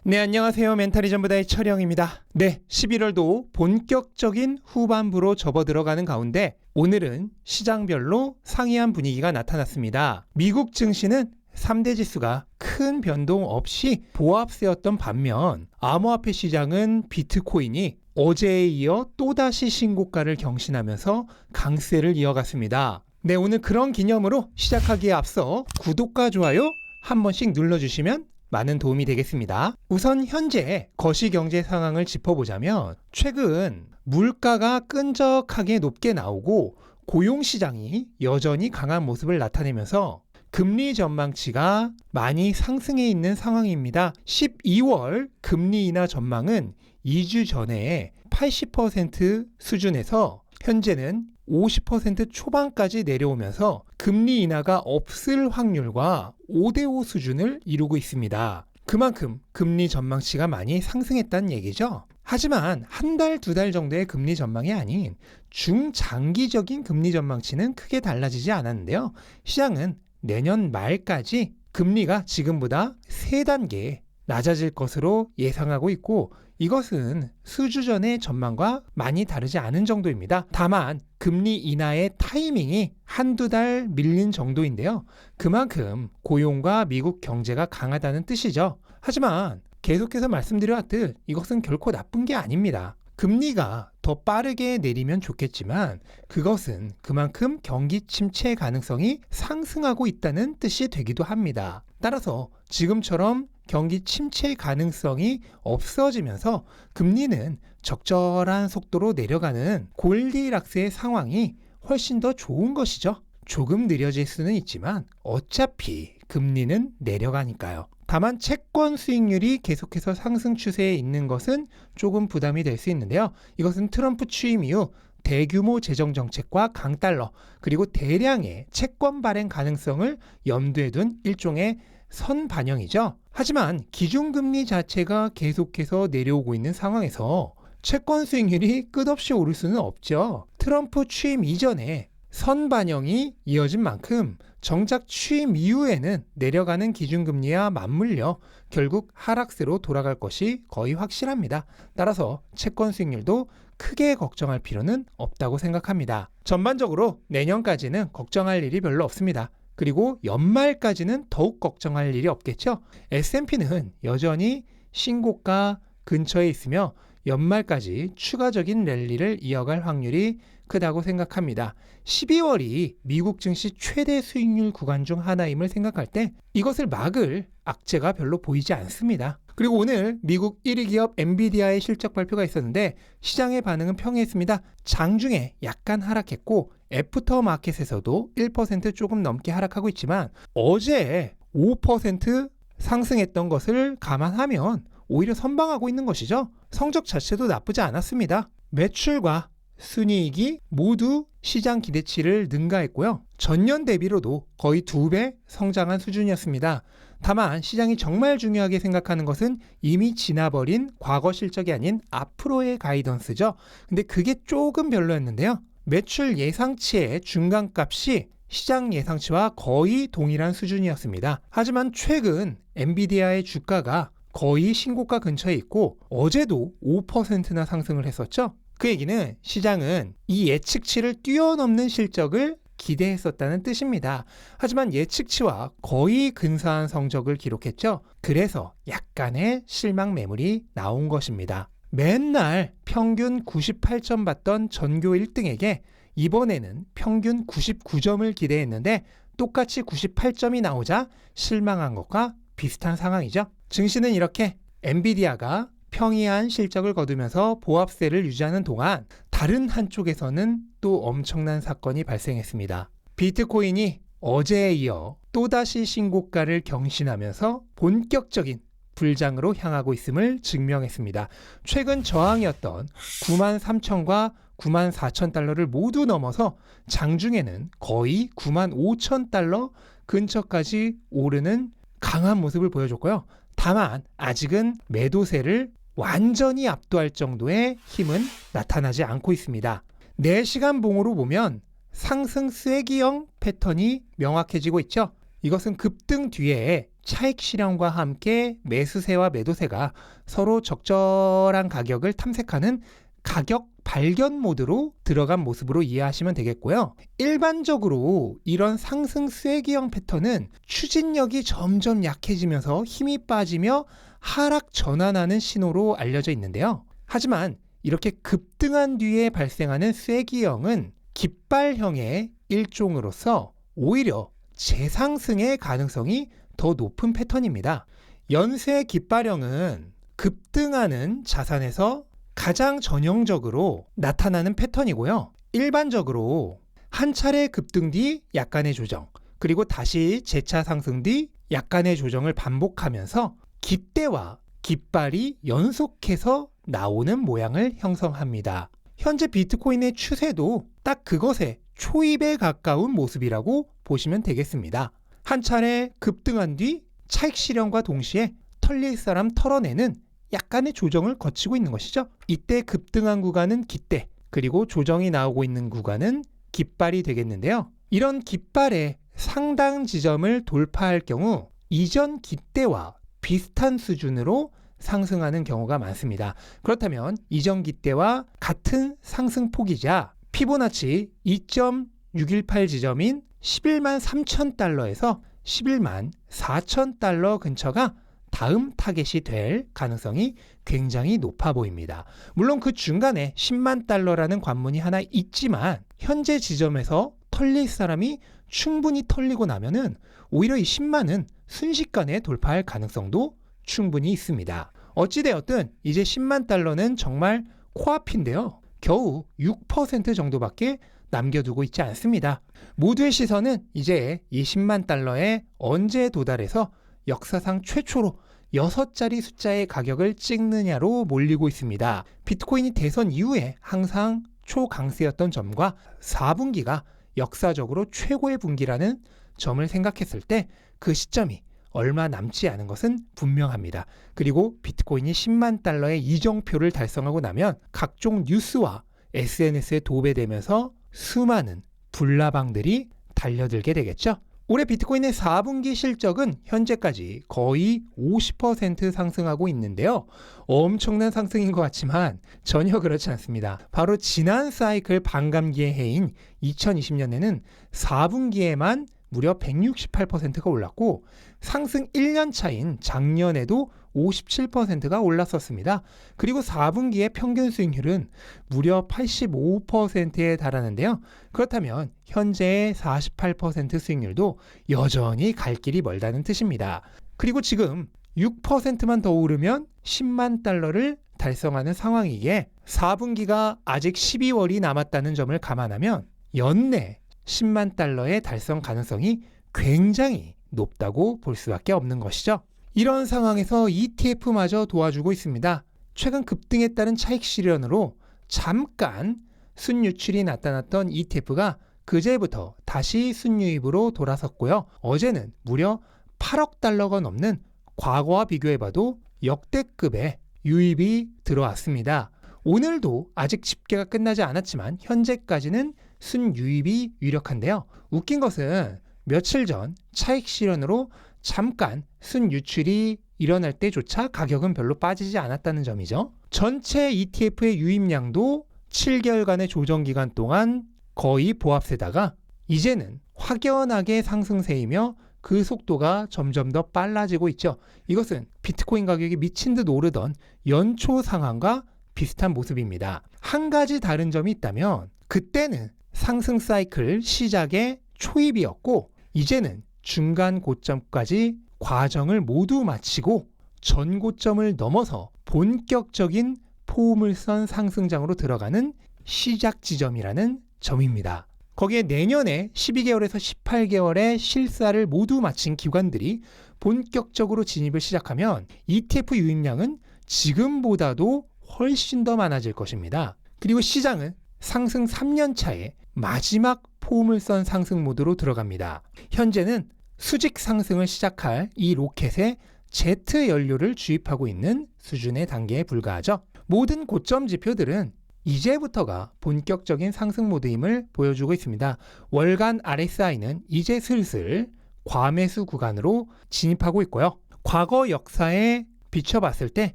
네, 안녕하세요. 멘탈이 전부다의 철영입니다. 네, 11월도 본격적인 후반부로 접어들어가는 가운데 오늘은 시장별로 상이한 분위기가 나타났습니다. 미국 증시는 3대 지수가 큰 변동 없이 보합세였던 반면 암호화폐 시장은 비트코인이 어제에 이어 또다시 신고가를 경신하면서 강세를 이어갔습니다. 네, 오늘 그런 기념으로 시작하기에 앞서 구독과 좋아요 한 번씩 눌러주시면 많은 도움이 되겠습니다. 우선 현재 거시경제 상황을 짚어보자면 최근 물가가 끈적하게 높게 나오고 고용시장이 여전히 강한 모습을 나타내면서 금리 전망치가 많이 상승해 있는 상황입니다. 12월 금리 인하 전망은 2주 전에 80% 수준에서 현재는 50% 초반까지 내려오면서 금리 인하가 없을 확률과 5대5 수준을 이루고 있습니다. 그만큼 금리 전망치가 많이 상승했다는 얘기죠. 하지만 한 달, 두 달 정도의 금리 전망이 아닌 중장기적인 금리 전망치는 크게 달라지지 않았는데요. 시장은 내년 말까지 금리가 지금보다 3단계 낮아질 것으로 예상하고 있고 이것은 수주 전의 전망과 많이 다르지 않은 정도입니다. 다만 금리 인하의 타이밍이 한두 달 밀린 정도인데요. 그만큼 고용과 미국 경제가 강하다는 뜻이죠. 하지만 계속해서 말씀드려왔듯 이것은 결코 나쁜 게 아닙니다. 금리가 더 빠르게 내리면 좋겠지만 그것은 그만큼 경기 침체 가능성이 상승하고 있다는 뜻이 되기도 합니다. 따라서 지금처럼 경기 침체 가능성이 없어지면서 금리는 적절한 속도로 내려가는 골디락스의 상황이 훨씬 더 좋은 것이죠. 조금 느려질 수는 있지만 어차피 금리는 내려가니까요. 다만 채권 수익률이 계속해서 상승 추세에 있는 것은 조금 부담이 될 수 있는데요. 이것은 트럼프 취임 이후 대규모 재정정책과 강달러 그리고 대량의 채권 발행 가능성을 염두에 둔 일종의 선반영이죠. 하지만 기준금리 자체가 계속해서 내려오고 있는 상황에서 채권 수익률이 끝없이 오를 수는 없죠. 트럼프 취임 이전에 선반영이 이어진 만큼 정작 취임 이후에는 내려가는 기준금리와 맞물려 결국 하락세로 돌아갈 것이 거의 확실합니다. 따라서 채권 수익률도 크게 걱정할 필요는 없다고 생각합니다. 전반적으로 내년까지는 걱정할 일이 별로 없습니다. 그리고 연말까지는 더욱 걱정할 일이 없겠죠. S&P는 여전히 신고가 근처에 있으며 연말까지 추가적인 랠리를 이어갈 확률이 크다고 생각합니다. 12월이 미국 증시 최대 수익률 구간 중 하나임을 생각할 때 이것을 막을 악재가 별로 보이지 않습니다. 그리고 오늘 미국 1위 기업 엔비디아의 실적 발표가 있었는데 시장의 반응은 평이했습니다. 장중에 약간 하락했고 애프터 마켓에서도 1% 조금 넘게 하락하고 있지만 어제 5% 상승했던 것을 감안하면 오히려 선방하고 있는 것이죠. 성적 자체도 나쁘지 않았습니다. 매출과 순이익이 모두 시장 기대치를 능가했고요. 전년 대비로도 거의 2배 성장한 수준이었습니다. 다만 시장이 정말 중요하게 생각하는 것은 이미 지나버린 과거 실적이 아닌 앞으로의 가이던스죠. 근데 그게 조금 별로였는데요. 매출 예상치의 중간값이 시장 예상치와 거의 동일한 수준이었습니다. 하지만 최근 엔비디아의 주가가 거의 신고가 근처에 있고 어제도 5%나 상승을 했었죠. 그 얘기는 시장은 이 예측치를 뛰어넘는 실적을 기대했었다는 뜻입니다. 하지만 예측치와 거의 근사한 성적을 기록했죠. 그래서 약간의 실망 매물이 나온 것입니다. 맨날 평균 98점 받던 전교 1등에게 이번에는 평균 99점을 기대했는데 똑같이 98점이 나오자 실망한 것과 비슷한 상황이죠. 증시는 이렇게 엔비디아가 평이한 실적을 거두면서 보합세를 유지하는 동안 다른 한쪽에서는 또 엄청난 사건이 발생했습니다. 비트코인이 어제에 이어 또다시 신고가를 경신하면서 본격적인 불장으로 향하고 있음을 증명했습니다. 최근 저항이었던 93,000과 94,000달러를 모두 넘어서 장중에는 거의 95,000달러 근처까지 오르는 강한 모습을 보여줬고요. 다만 아직은 매도세를 완전히 압도할 정도의 힘은 나타나지 않고 있습니다. 4시간 봉으로 보면 상승 쐐기형 패턴이 명확해지고 있죠. 이것은 급등 뒤에 차익 실현과 함께 매수세와 매도세가 서로 적절한 가격을 탐색하는 가격 발견 모드로 들어간 모습으로 이해하시면 되겠고요. 일반적으로 이런 상승 쐐기형 패턴은 추진력이 점점 약해지면서 힘이 빠지며 하락 전환하는 신호로 알려져 있는데요. 하지만 이렇게 급등한 뒤에 발생하는 쐐기형은 깃발형의 일종으로서 오히려 재상승의 가능성이 더 높은 패턴입니다. 연쇄 깃발형은 급등하는 자산에서 가장 전형적으로 나타나는 패턴이고요. 일반적으로 한 차례 급등 뒤 약간의 조정, 그리고 다시 재차 상승 뒤 약간의 조정을 반복하면서 깃대와 깃발이 연속해서 나오는 모양을 형성합니다. 현재 비트코인의 추세도 딱 그것의 초입에 가까운 모습이라고 보시면 되겠습니다. 한 차례 급등한 뒤 차익 실현과 동시에 털릴 사람 털어내는 약간의 조정을 거치고 있는 것이죠. 이때 급등한 구간은 깃대, 그리고 조정이 나오고 있는 구간은 깃발이 되겠는데요. 이런 깃발의 상당 지점을 돌파할 경우 이전 깃대와 비슷한 수준으로 상승하는 경우가 많습니다. 그렇다면 이전 깃대와 같은 상승폭이자 피보나치 2.618 지점인 11만 3천 달러에서 11만 4천 달러 근처가 다음 타겟이 될 가능성이 굉장히 높아 보입니다. 물론 그 중간에 10만 달러라는 관문이 하나 있지만 현재 지점에서 털릴 사람이 충분히 털리고 나면은 오히려 이 10만은 순식간에 돌파할 가능성도 충분히 있습니다. 어찌되었든 이제 10만 달러는 정말 코앞인데요. 겨우 6% 정도밖에 남겨두고 있지 않습니다. 모두의 시선은 이제 이 10만 달러에 언제 도달해서 역사상 최초로 6자리 숫자의 가격을 찍느냐로 몰리고 있습니다. 비트코인이 대선 이후에 항상 초강세였던 점과 4분기가 역사적으로 최고의 분기라는 점을 생각했을 때 그 시점이 얼마 남지 않은 것은 분명합니다. 그리고 비트코인이 10만 달러의 이정표를 달성하고 나면 각종 뉴스와 SNS에 도배되면서 수많은 불나방들이 달려들게 되겠죠. 올해 비트코인의 4분기 실적은 현재까지 거의 50% 상승하고 있는데요. 엄청난 상승인 것 같지만 전혀 그렇지 않습니다. 바로 지난 사이클 반감기의 해인 2020년에는 4분기에만 무려 168%가 올랐고 상승 1년 차인 작년에도 57%가 올랐었습니다. 그리고 4분기의 평균 수익률은 무려 85%에 달하는데요. 그렇다면 현재의 48% 수익률도 여전히 갈 길이 멀다는 뜻입니다. 그리고 지금 6%만 더 오르면 10만 달러를 달성하는 상황이기에 4분기가 아직 12월이 남았다는 점을 감안하면 연내 10만 달러의 달성 가능성이 굉장히 높다고 볼 수밖에 없는 것이죠. 이런 상황에서 ETF마저 도와주고 있습니다. 최근 급등에 따른 차익 실현으로 잠깐 순유출이 나타났던 ETF가 그제부터 다시 순유입으로 돌아섰고요. 어제는 무려 8억 달러가 넘는 과거와 비교해봐도 역대급의 유입이 들어왔습니다. 오늘도 아직 집계가 끝나지 않았지만 현재까지는 순유입이 유력한데요. 웃긴 것은 며칠 전 차익 실현으로 잠깐 순유출이 일어날 때조차 가격은 별로 빠지지 않았다는 점이죠. 전체 ETF의 유입량도 7개월간의 조정 기간 동안 거의 보합세다가 이제는 확연하게 상승세이며 그 속도가 점점 더 빨라지고 있죠. 이것은 비트코인 가격이 미친 듯 오르던 연초 상황과 비슷한 모습입니다. 한 가지 다른 점이 있다면 그때는 상승 사이클 시작의 초입이었고 이제는 중간 고점까지 과정을 모두 마치고 전고점을 넘어서 본격적인 포물선 상승장으로 들어가는 시작 지점이라는 점입니다. 거기에 내년에 12개월에서 18개월의 실사를 모두 마친 기관들이 본격적으로 진입을 시작하면 ETF 유입량은 지금보다도 훨씬 더 많아질 것입니다. 그리고 시장은 상승 3년 차에 마지막 포물선 상승 모드로 들어갑니다. 현재는 수직 상승을 시작할 이 로켓에 제트 연료를 주입하고 있는 수준의 단계에 불과하죠. 모든 고점 지표들은 이제부터가 본격적인 상승 모드임을 보여주고 있습니다. 월간 RSI는 이제 슬슬 과매수 구간으로 진입하고 있고요. 과거 역사에 비춰봤을 때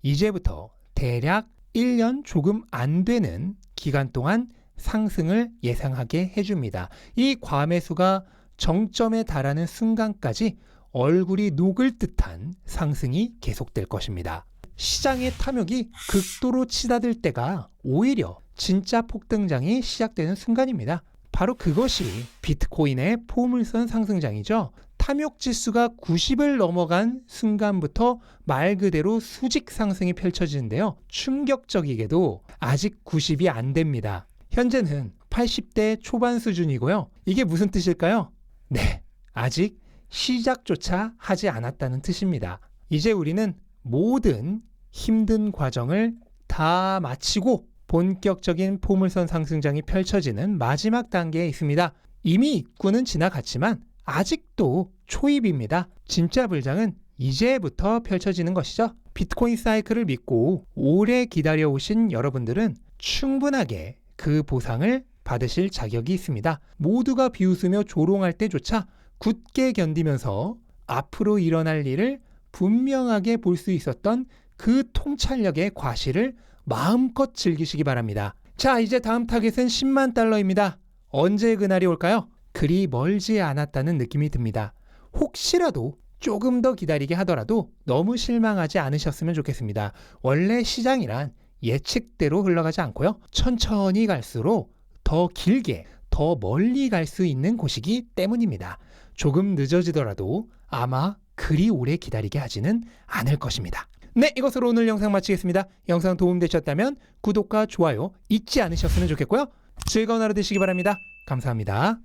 이제부터 대략 1년 조금 안 되는 기간 동안 상승을 예상하게 해줍니다. 이 과매수가 정점에 달하는 순간까지 얼굴이 녹을 듯한 상승이 계속될 것입니다. 시장의 탐욕이 극도로 치닫을 때가 오히려 진짜 폭등장이 시작되는 순간입니다. 바로 그것이 비트코인의 포물선 상승장이죠. 탐욕 지수가 90을 넘어간 순간부터 말 그대로 수직 상승이 펼쳐지는데요. 충격적이게도 아직 90이 안 됩니다. 현재는 80대 초반 수준이고요. 이게 무슨 뜻일까요? 네, 아직 시작조차 하지 않았다는 뜻입니다. 이제 우리는 모든 힘든 과정을 다 마치고 본격적인 포물선 상승장이 펼쳐지는 마지막 단계에 있습니다. 이미 입구는 지나갔지만 아직도 초입입니다. 진짜 불장은 이제부터 펼쳐지는 것이죠. 비트코인 사이클을 믿고 오래 기다려오신 여러분들은 충분하게 그 보상을 받으실 자격이 있습니다. 모두가 비웃으며 조롱할 때조차 굳게 견디면서 앞으로 일어날 일을 분명하게 볼 수 있었던 그 통찰력의 과실을 마음껏 즐기시기 바랍니다. 자, 이제 다음 타겟은 10만 달러입니다. 언제 그날이 올까요? 그리 멀지 않았다는 느낌이 듭니다. 혹시라도 조금 더 기다리게 하더라도 너무 실망하지 않으셨으면 좋겠습니다. 원래 시장이란 예측대로 흘러가지 않고요. 천천히 갈수록 더 길게, 더 멀리 갈 수 있는 곳이기 때문입니다. 조금 늦어지더라도 아마 그리 오래 기다리게 하지는 않을 것입니다. 네, 이것으로 오늘 영상 마치겠습니다. 영상 도움되셨다면 구독과 좋아요 잊지 않으셨으면 좋겠고요. 즐거운 하루 되시기 바랍니다. 감사합니다.